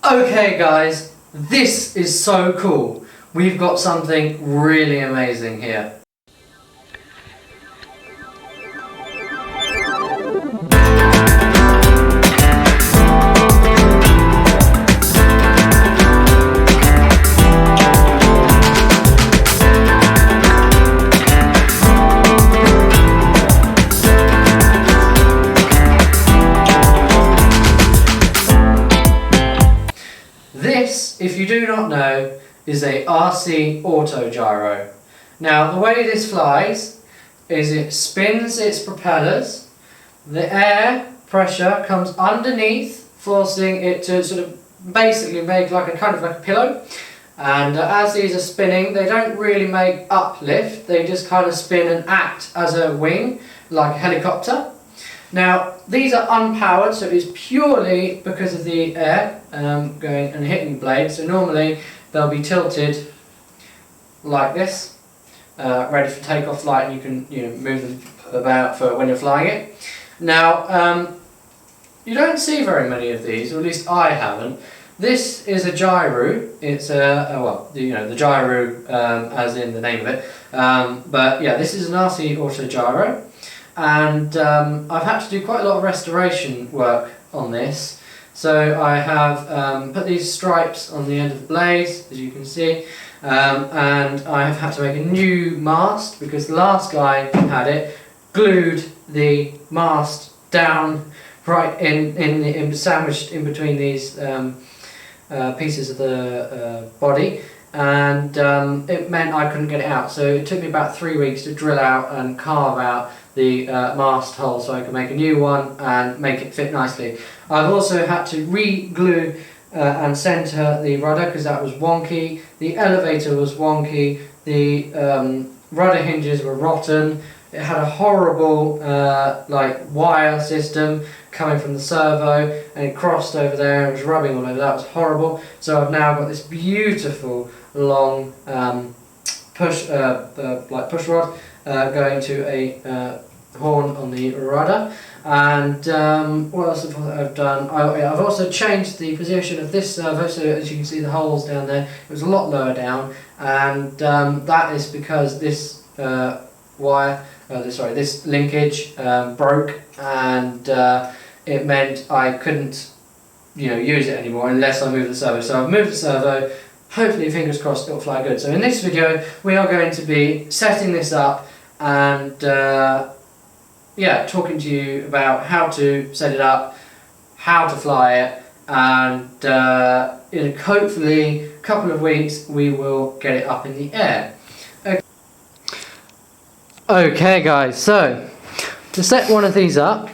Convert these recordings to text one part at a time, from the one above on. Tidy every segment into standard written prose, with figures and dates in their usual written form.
Okay guys, this is so cool. We've got something really amazing here. This, if you do not know, is a RC Autogyro. Now the way this flies is it spins its propellers, the air pressure comes underneath, forcing it to sort of basically make like a kind of like a pillow, and as these are spinning they don't really make uplift, they just kind of spin and act as a wing like a helicopter. Now these are unpowered, so it's purely because of the air going and hitting the blade. So normally they'll be tilted like this, ready for takeoff flight, and you can move them about for when you're flying it. Now you don't see very many of these, or at least I haven't. This is a gyro. It's the gyro as in the name of it. But yeah, this is an RC Autogyro. And I've had to do quite a lot of restoration work on this. So I have put these stripes on the end of the blades, as you can see, and I have had to make a new mast because the last guy who had it glued the mast down right in sandwiched in between these pieces of the body, and it meant I couldn't get it out. So it took me about 3 weeks to drill out and carve out the mast hole so I could make a new one and make it fit nicely. I've also had to re-glue and centre the rudder because that was wonky, the elevator was wonky, the rudder hinges were rotten, it had a horrible wire system coming from the servo, and it crossed over there and it was rubbing all over. That was horrible. So I've now got this beautiful long push rod going to a horn on the rudder. And what else have I done? I've also changed the position of this servo, so as you can see the holes down there, it was a lot lower down, and that is because this this linkage broke, and it meant I couldn't use it anymore unless I moved the servo. So I've moved the servo. Hopefully, fingers crossed, it'll fly good. So in this video we are going to be setting this up and talking to you about how to set it up, how to fly it, and in hopefully a couple of weeks we will get it up in the air. Okay guys, so to set one of these up,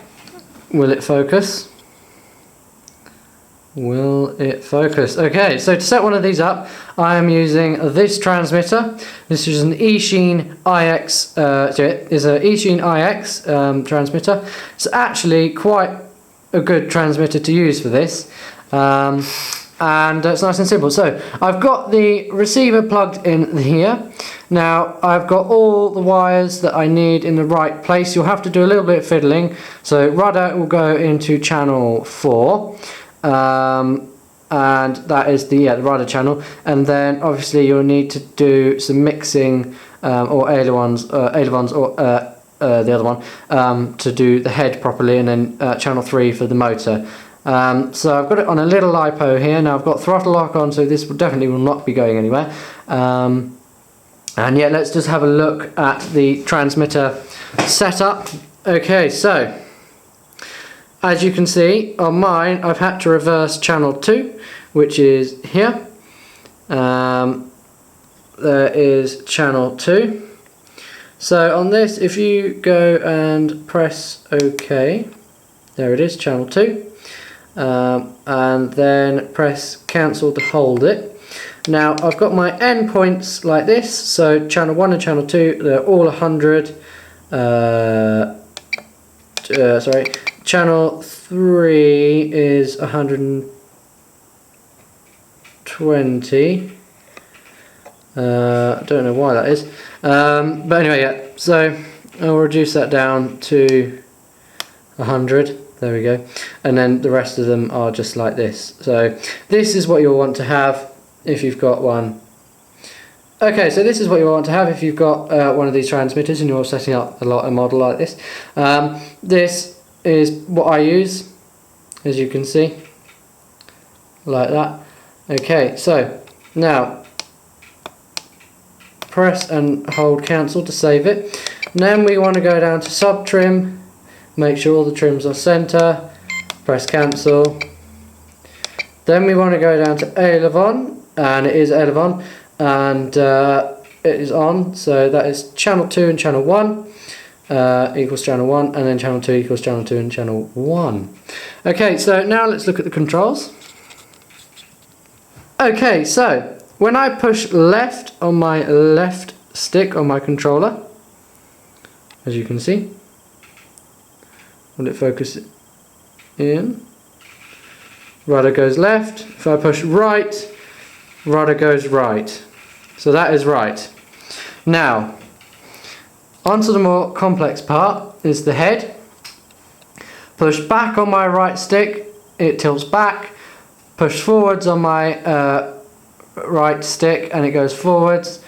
will it focus? Will it focus? Okay, so to set one of these up, I am using this transmitter. This is an Eachine IX. Is an Eachine IX transmitter. It's actually quite a good transmitter to use for this, and it's nice and simple. So I've got the receiver plugged in here. Now I've got all the wires that I need in the right place. You'll have to do a little bit of fiddling. So rudder will go into channel 4. And that is the rudder channel, and then obviously you'll need to do some mixing or ailerons or the other one to do the head properly, and then channel 3 for the motor. So I've got it on a little LiPo here. Now I've got throttle lock on, so this definitely will not be going anywhere. And yeah, let's just have a look at the transmitter setup. Okay, so as you can see, on mine, I've had to reverse channel 2, which is here. There is channel 2. So on this, if you go and press OK, there it is, channel 2. And then press cancel to hold it. Now I've got my endpoints like this, so channel 1 and channel 2, they're all 100. Channel 3 is 120. I don't know why that is. But anyway, yeah, so I'll reduce that down to 100. there we go. And then the rest of them are just like this. So this is what you'll want to have if you've got one. Okay, so this is what you want to have if you've got one of these transmitters and you're setting up a model like this. This is what I use, as you can see, like that. Okay, so now press and hold cancel to save it. And then we want to go down to sub trim, make sure all the trims are center, press cancel. Then we want to go down to Elevon, and it is Elevon, and it is on, so that is channel 2 and channel 1 equals channel 1, and then channel 2 equals channel 2 and channel 1. Okay, so now let's look at the controls. Okay, so when I push left on my left stick on my controller, as you can see, will it focus in? Rudder goes left. If I push right, rudder goes right. So that is right. Now, onto the more complex part is the head. Push back on my right stick, it tilts back. Push forwards on my right stick and it goes forwards.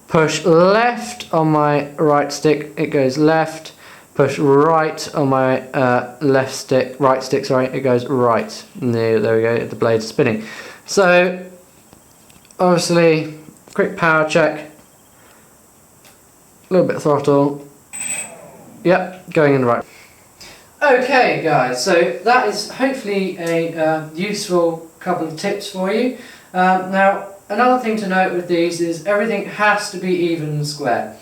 Push left on my right stick, it goes left. Push right on my right stick, it goes right. And there we go, the blade's spinning. So, obviously, quick power check. A little bit of throttle. Yep, going in the right. Okay guys, so that is hopefully a useful couple of tips for you. Now, another thing to note with these is everything has to be even and square.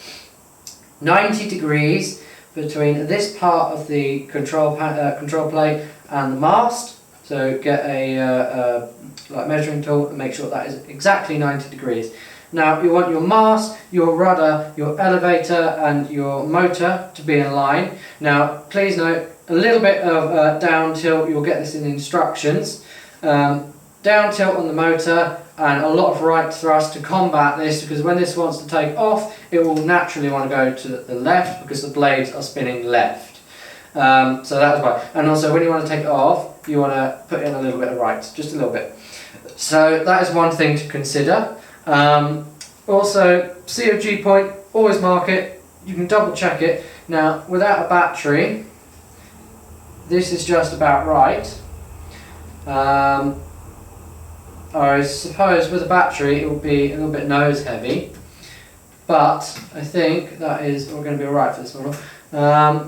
90 degrees between this part of the control plate and the mast. So get a like measuring tool and make sure that is exactly 90 degrees. Now you want your mast, your rudder, your elevator and your motor to be in line. Now please note a little bit of down tilt, you'll get this in the instructions. Down tilt on the motor and a lot of right thrust to combat this, because when this wants to take off it will naturally want to go to the left because the blades are spinning left. So that's why. And also when you want to take it off you want to put in a little bit of right, just a little bit. So that is one thing to consider. Also COG point, always mark it, you can double check it. Now without a battery this is just about right. I suppose with a battery it will be a little bit nose heavy, but I think that is we're going to be alright for this model.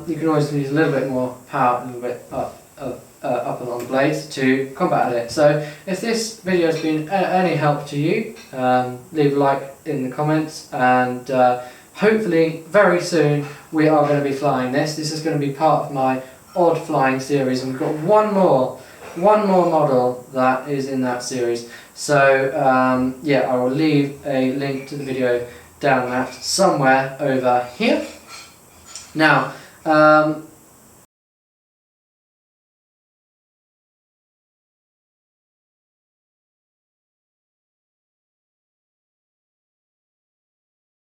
You can always use a little bit more power, a little bit up and on the blades to combat it. So if this video has been any help to you, leave a like in the comments, and hopefully very soon we are going to be flying this. This is going to be part of my odd flying series, and we've got one more model that is in that series. So yeah, I will leave a link to the video down that somewhere over here. Now